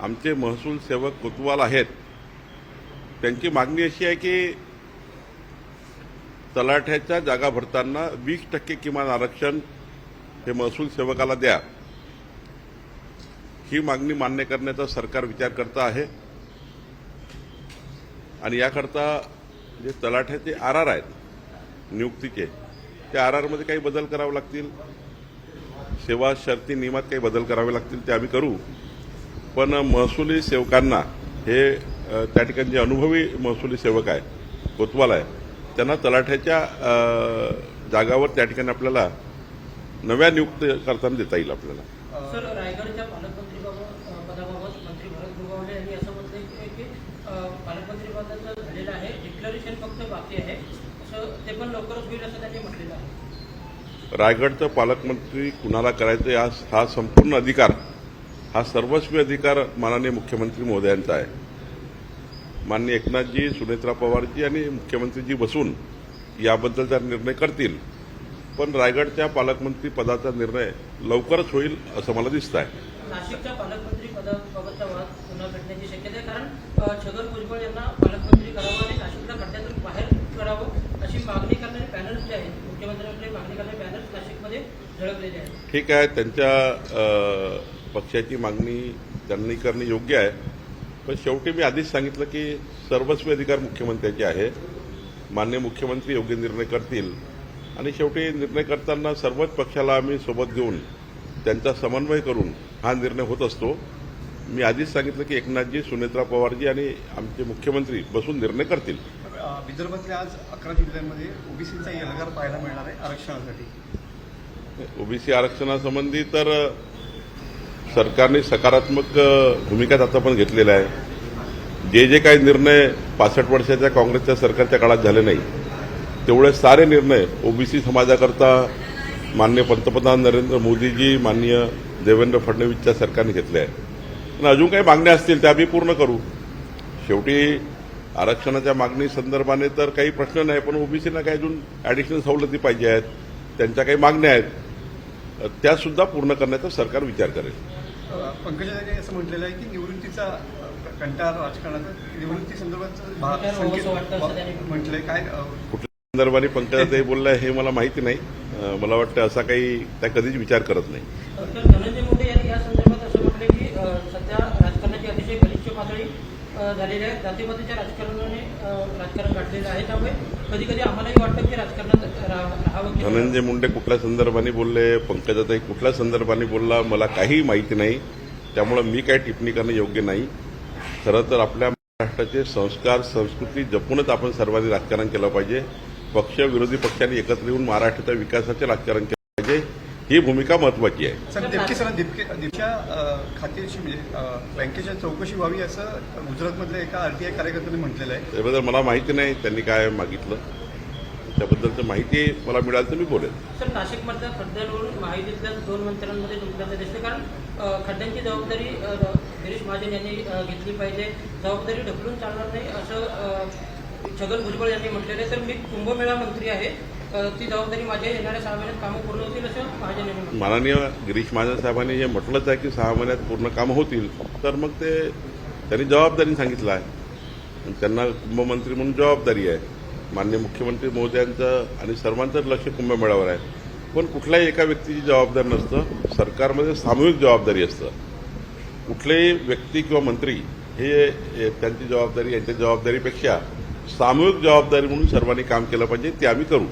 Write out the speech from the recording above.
आमचे महसूल सेवक कोतवाल आहेत त्यांची मागणी अशी आहे की तलाठ्याच्या जागा भरताना 20% किमान आरक्षण हे महसूल सेवकाला द्या, ही मागणी मान्य करण्याचा सरकार विचार करत आहे. आणि याकरता जे तलाठ्याचे आर आहेत नियुक्तीचे, त्या आरमध्ये काही बदल करावे लागतील, सेवा शर्ती नियमात काही बदल करावे लागतील, ते आम्ही करू. पण महसुली सेवकांना हे त्या ठिकाणी जे अनुभवी महसुली सेवक आहे कोतवाल आहे त्यांना तलाठ्याच्या जागावर त्या ठिकाणी आपल्याला नव्या नियुक्त करताना देता येईल आपल्याला. सर, रायगडच्या पालकमंत्री पदाबाबत मंत्री भरत गोगावले यांनी असं म्हटलं की पालकमंत्री पदाचं झालेलं आहे, डिक्लेरेशन फक्त बाकी आहे, असं ते पण लवकरच होईल असं त्यांनी म्हटलेलं आहे. रायगडचं पालकमंत्री कुणाला करायचं हा संपूर्ण अधिकार, हा सर्वस्वी अधिकार माननीय मुख्यमंत्री महोदयांचा आहे. माननीय एकनाथजी, सुनेत्रा पवारजी आणि मुख्यमंत्रीजी बसून याबद्दलचा निर्णय करतील. पण रायगडच्या पालकमंत्री पदाचा निर्णय लवकरच होईल असं मला दिसत आहे. नाशिकच्या पालकमंत्री पदाबाबतचा वाद पुन्हा घडण्याची शक्यता आहे, कारण छगन भुजबळ यांना पालकमंत्री करावं आणि नाशिकला खड्ड्यातून बाहेर करावं अशी मागणी करणारे पॅनल्स जे आहेत, मुख्यमंत्र्यांकडे मागणी करणारे पॅनल्स नाशिकमध्ये झळकलेले आहेत. ठीक आहे, त्यांच्या पक्षाची मागणी त्यांनी करणे योग्य आहे. पण शेवटी मी आधीच सांगितलं की सर्वस्वी अधिकार मुख्यमंत्र्याचे आहे. माननीय मुख्यमंत्री योग्य निर्णय करतील आणि शेवटी निर्णय करताना सर्वच पक्षाला आम्ही सोबत घेऊन त्यांचा समन्वय करून हा निर्णय होत असतो. मी आधीच सांगितलं की एकनाथजी, सुनेत्रा पवारजी आणि आमचे मुख्यमंत्री बसून निर्णय करतील. विदर्भातल्या आज 11 जिल्ह्यांमध्ये ओबीसीचा एल्गार पाहायला मिळणार आहे आरक्षणासाठी. ओबीसी आरक्षणासंबंधी तर सरकारने सकारात्मक भूमिका आता पण घेतलेला आहे. जे काही निर्णय 65 वर्षाच्या काँग्रेसच्या सरकारच्या काळात झाले नाही तेवढे सारे निर्णय ओबीसी समाजाकरता माननीय पंतप्रधान नरेंद्र मोदीजी, माननीय देवेंद्र फडणवीसच्या सरकारने घेतले आहे. आणि अजून काही मागण्या असतील त्या आम्ही पूर्ण करू. शेवटी आरक्षणाच्या मागणी संदर्भाने तर काही प्रश्न नाही, पण ओबीसीना काही अजून ॲडिशनल सवलती पाहिजे आहेत, त्यांच्या काही मागण्या आहेत, त्यासुद्धा पूर्ण करण्याचा सरकार विचार करेल. पंकजाताईंनी असं म्हटलेलं आहे की निवृत्तीचा कंटाळा राजकारणाचा निवृत्ती संदर्भात म्हटलंय, काय कुठल्या संदर्भाने पंकजाताई बोलल्या हे मला माहिती नाही. मला वाटतं असा काही त्या कधीच विचार करत नाही. धनंजय मुंडे यांनी या संदर्भात असं म्हटलं की सध्या राजकारणाची अतिशय बलिष्ठ पातळी झालेली आहे, जातीपातीच्या राजकारणाने राजकारण गाठलेलं आहे, त्यामुळे कधी कधी आम्हालाही वाटतं की राजकारणात राहावं. धनंजय मुंडे कुठल्या संदर्भाने बोलले, पंकजाताई कुठल्या संदर्भाने बोलला, मला काही माहिती नाही. त्यामुळे मी काही टिप्पणी करणं योग्य नाही. खरं तर आपल्या महाराष्ट्राचे संस्कार, संस्कृती जपूनच आपण सर्वांनी राजकारण केलं पाहिजे. पक्ष विरोधी पक्षांनी एकत्र येऊन महाराष्ट्राच्या विकासाचे राजकारण केलं पाहिजे, ही भूमिका महत्वाची आहे. सर, दिपच्या खात्याची म्हणजे बँकेच्या चौकशी व्हावी असं गुजरातमधल्या एका आरटीआय कार्यकर्त्यांनी म्हटलेलं आहे. त्याबद्दल मला माहिती नाही त्यांनी काय मागितलं, त्याबद्दलचं माहिती मला मिळाली तर मी बोलेन. सर, नाशिकमधल्या खड्ड्यांवरून महायुतीतल्या 2 मंत्र्यांमध्ये तुमच्याकडे दिसते, कारण खड्ड्यांची जबाबदारी गिरीश महाजन यांनी घेतली पाहिजे, जबाबदारी ढकलून चालणार नाही असं छगन भुजबळ यांनी म्हटलेलं आहे. तर मी कुंभमेळा मंत्री आहे, ती जबाबदारी माझ्या येणाऱ्या 6 महिन्यात कामं पूर्ण होतील असं महाजन यांनी म्हटलं. माननीय गिरीश महाजन साहेबांनी हे म्हटलंच आहे की 6 महिन्यात पूर्ण कामं होतील, तर मग ते त्यांनी जबाबदारीने सांगितलं आहे. आणि त्यांना कुंभमंत्री म्हणून जबाबदारी आहे. माननीय मुख्यमंत्री महोदयांचं आणि सर्वांचंच लक्ष कुंभमेळ्यावर आहे. पण कुठल्याही एका व्यक्तीची जबाबदारी नसतं, सरकारमध्ये सामूहिक जबाबदारी असतं. कुठलेही व्यक्ती किंवा मंत्री हे त्यांची जबाबदारी यांच्या जबाबदारीपेक्षा सामूहिक जबाबदारी म्हणून सर्वांनी काम केलं पाहिजे, ते आम्ही करू.